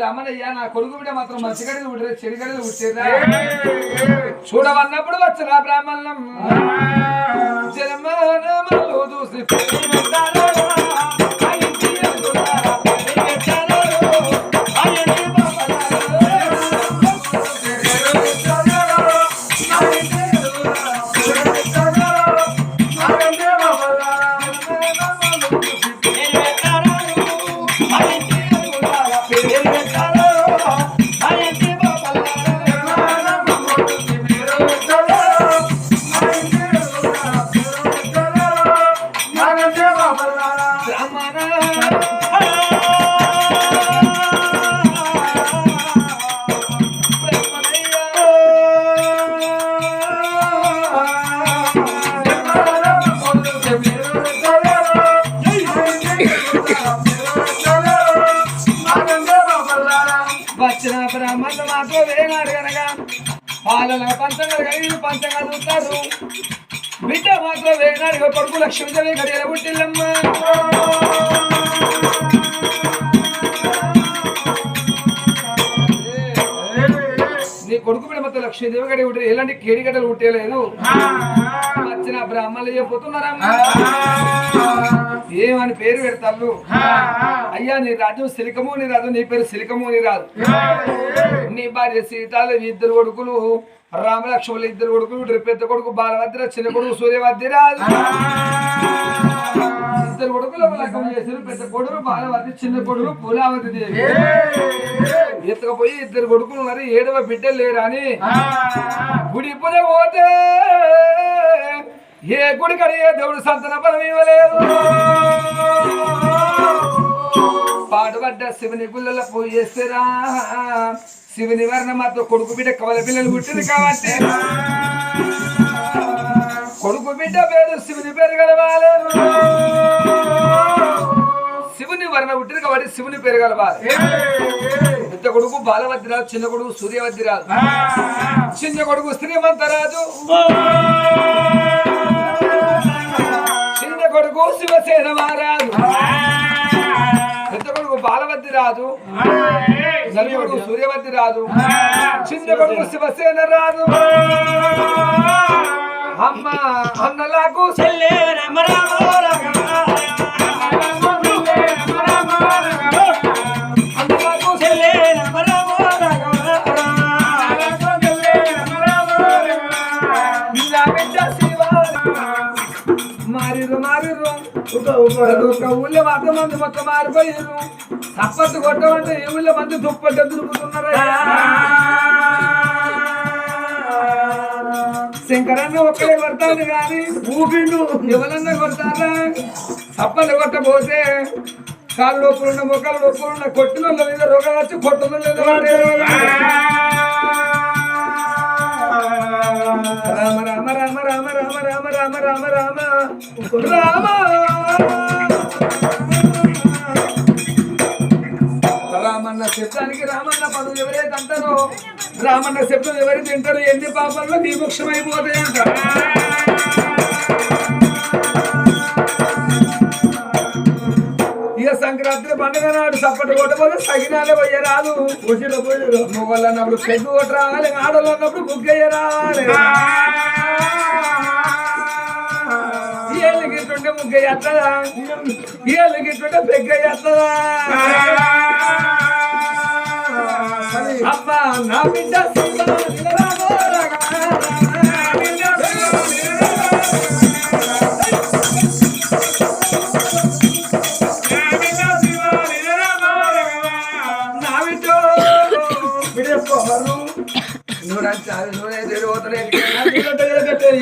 బ్రాహ్మణయ్యా నా కొడుకు బిడ్డ మాత్రం మంచి గడిలు పుట్టారు చెడు గడిలు పుట్టారా చూడవన్నప్పుడు వచ్చిన బ్రాహ్మణం జన్మలు చూసి వచ్చిన బ్రాహ్మణులు మాతో వేనాడు కనుక పాలన పంచంగా కలిగి పంచంగా చూస్తారు బిడ్డ మాత్రం వేనాడుగా కొడుకు లక్ష్మీదేవి గడియల పుట్టిల్లమ్మ నీ కొడుకు బిడ్డ మొత్తం లక్ష్మీదేవి గడి పుట్టి ఎలాంటి కేడిగడ్డలు పుట్టేలేదు వచ్చిన బ్రాహ్మణులు చెప్పుతున్నారమ్మా ఏమని పేరు పెడతారు అయ్యా నీ రాజు సిలికము నీ రాజు నీ పేరు సిలికము నీ రాజు నీ భార్య సీతాలు ఇద్దరు కొడుకులు రామలక్ష్మణులు ఇద్దరు కొడుకులు పెద్ద కొడుకు బాలభద్ర చిన్న కొడుకు సూర్యవద్ది రాజు ఇద్దరు కొడుకులు లగ్నం చేశారు పెద్ద కొడుకు బాలవద్ది చిన్న కొడుకు పూలావతి దేవి ఎత్తుకపోయి ఇద్దరు కొడుకులు మరి 7వ బిడ్డలు లేరని గుడి పున పోతే ఏ గుడి కడిగే దేవుడు సంతన బలం ఇవ్వలేదు పాడుపడ్డ శివుని గుళ్ళ పూజ చేస్తారా శివుని వర్ణ మాత్రం కొడుకు బిడ్డ కవల పిల్లలు పుట్టింది కాబట్టి కొడుకు బిడ్డ పేరు శివుని పేరు కలవాలి శివుని వర్ణ పుట్టింది కాబట్టి శివుని పేరు కలవాలి పెద్ద కొడుకు బాలవద్దిరాజు చిన్న కొడుకు సూర్యవద్దిరాజు చిన్న కొడుకు శ్రీమంతరాజు చిన్న కొడుకు శివసేన మహారాజు పెద్ద కొడుకు బాలవద్ది రాజు నలుగురు కొడుకు సూర్యవద్ది రాజు చిన్న కొడుకు శివసేన రాజు అమ్మ అన్నలకు ఊళ్ళో మాత్రం మంది మొత్తం మారిపోయారు తప్పట్టు కొట్టమంటే ఏ ఊళ్ళో మంది దుప్పట్టు దురుకుతున్నారు శంకరన్న ఒక్కడే కొడతాడు కానీ ఊపిండు ఎవరన్నా కొడతారా తప్పలు కొట్టబోతే కాళ్ళు లోపలున్న మొక్కలు లోపలున్న కొట్టిన మీద రోగాలు వచ్చి కొట్టడం లేదు రామ రామ రామ రామ రామ రామ రామ రామ రామ రామ రామన్న శబ్దానికి రామన్న పనులు ఎవరైతే అంటారో రామన్న శబ్దం ఎవరు తింటారో ఎన్ని పాపాల్లో విమోక్షమైపోతాయంట ఇక సంక్రాంతి పండుగ నాడు చప్పటి కొట్టబోతే సగినాలే పోయే రాదు మొగళ్ళు అన్నప్పుడు పెద్ద కొట్ట రావాలి ఆడలు అన్నప్పుడు ముగ్గయ్య రావాలి ఏళ్ళు గిట్టుంటే ముగ్గయ్య వస్తుందా ఏళ్ళు గిట్టుంటే పెగ్గయ్య వస్తుందా అబ్బా నా బిడ్డ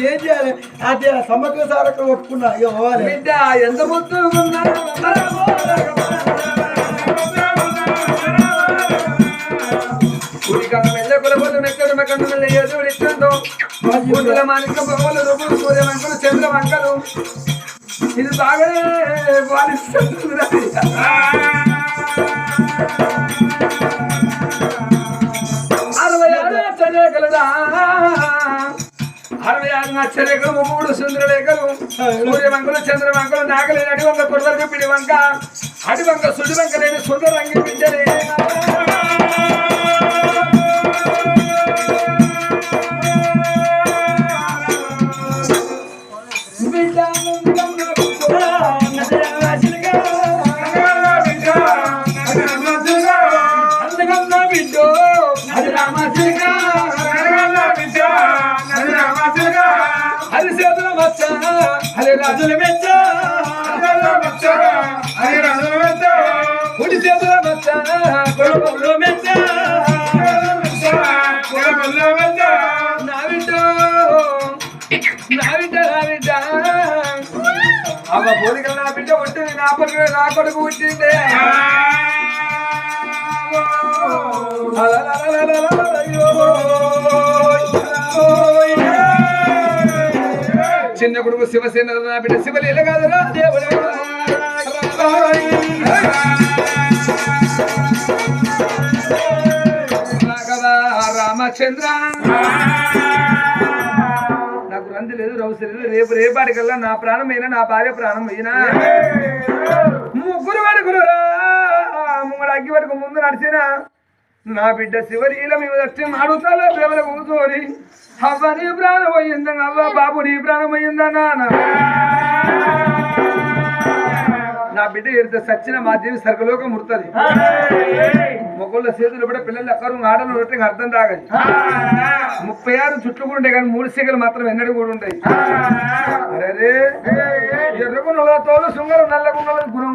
ఏం చేయాలి అదే సమగ్ర సారకం ఒప్పుకున్నా బిడ్డ ఎంత ముద్దు చంద్రవంకలు ఇది బాగానే పాలిస్తుంది 66 అక్షరేఖలు 3 సుందరలేఖలు సూర్యవంకలు చంద్రవంకలు నాగలేని అడివంక కొడవరకు పిడివంక అడివంక సుడివంక లేని సుందరంగి పింజలే రాజుల మెచ్చ కుడి చేతుల మెచ్చ కొడుకులు మెచ్చ నా బిడ్డ అమ్మ పోలికలు నా బిడ్డ పుట్టింది నా పనులు నా కొడుకు పుట్టిందే చిన్న కొడుకు శివసేన నా బిడ్డ శివలీల కాదురా దేవుడు రామచంద్ర నాకు రంది లేదు రౌసు లేదు రేపాటికల్లా నా ప్రాణం అయినా నా భార్య ప్రాణం అయినా ముగ్గురు వడుకులురా ముంగడు అగ్గి పట్టుకు ముందు నడిచినా నా బిడ్డ శివలీల మేము వచ్చి అడుగుతాలో ప్రేమల కూర్చొని అవ్వ నీ ప్రాణం పోయిందా అవ్వ బాబు నీ ప్రాణం పోయిందా నాన్న నా బిడ్డ ఎడితే సచ్చిన మా దేవి సర్గలోకం ముడుతుంది మొగోళ్ళ చేతులు కూడా పిల్లలు ఎక్కరు ఆడలు రొట్టె అర్థం తాగదు 36 చుట్లు కూడా ఉంటాయి కానీ 3 సిగలు మాత్రం ఎన్నడూ కూడా ఉంటాయి అరే ఎర్రగున్నల తోలు శృంగారం నల్లగున్నల గుణం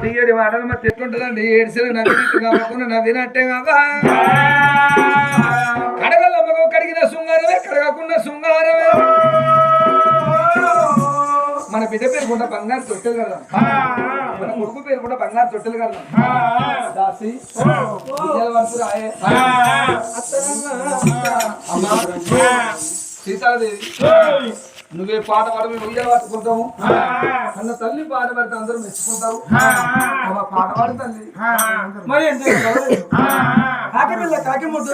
తీయడి మాటలు మరి ఎట్లుంటుందండి ఏడ్సలు నవ్వినట్టు నవ్వినట్టే కావా కడగలమ్మగో కడిగిన శృంగారమే కడగకుండా శృంగారమే మన బిడ్డ పేరు కూడా బంగారు తొట్టెలు కడదాం మన కొడుకు పేరు కూడా బంగారు తొట్టెలు కడదాం దాసి వరకు రాయే సీతాదేవి నువ్వే పాట పాడ మేము ఉయ్యాల పట్టుకుంటాము అన్న తల్లి పాట పడితే అందరూ మెచ్చుకుంటారు పాట పాడు తల్లి మరి కాకి ముద్దు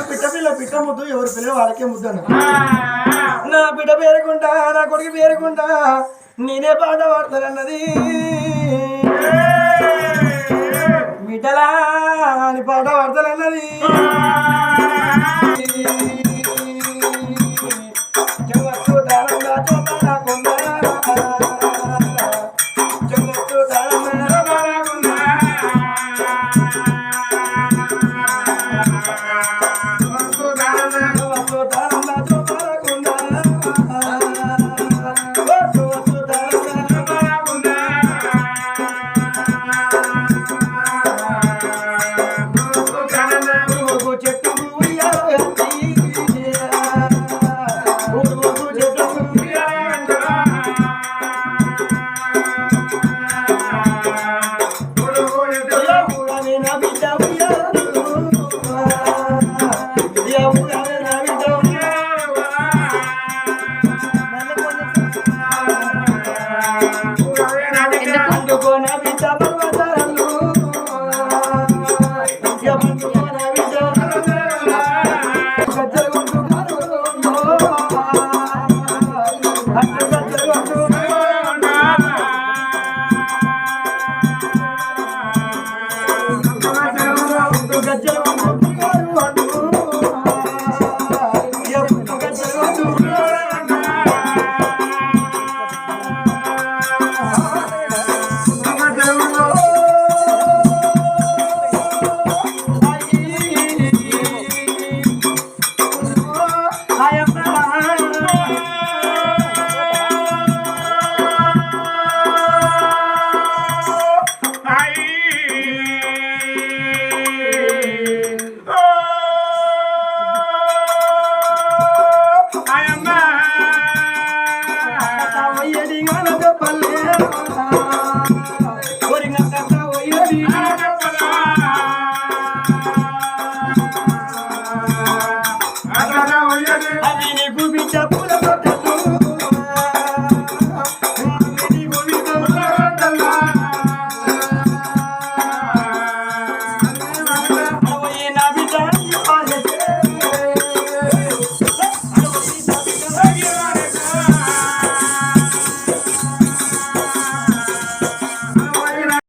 పిట్ట ముద్దు ఎవరి పిల్లలు వాళ్ళకే ముద్దు నా బిడ్డ పేరుకుంటా నా కొడుకు పేరుకుంటా నేనే పాట పాడతానన్నది బిడ్డలా అని పాట పాడతానన్నది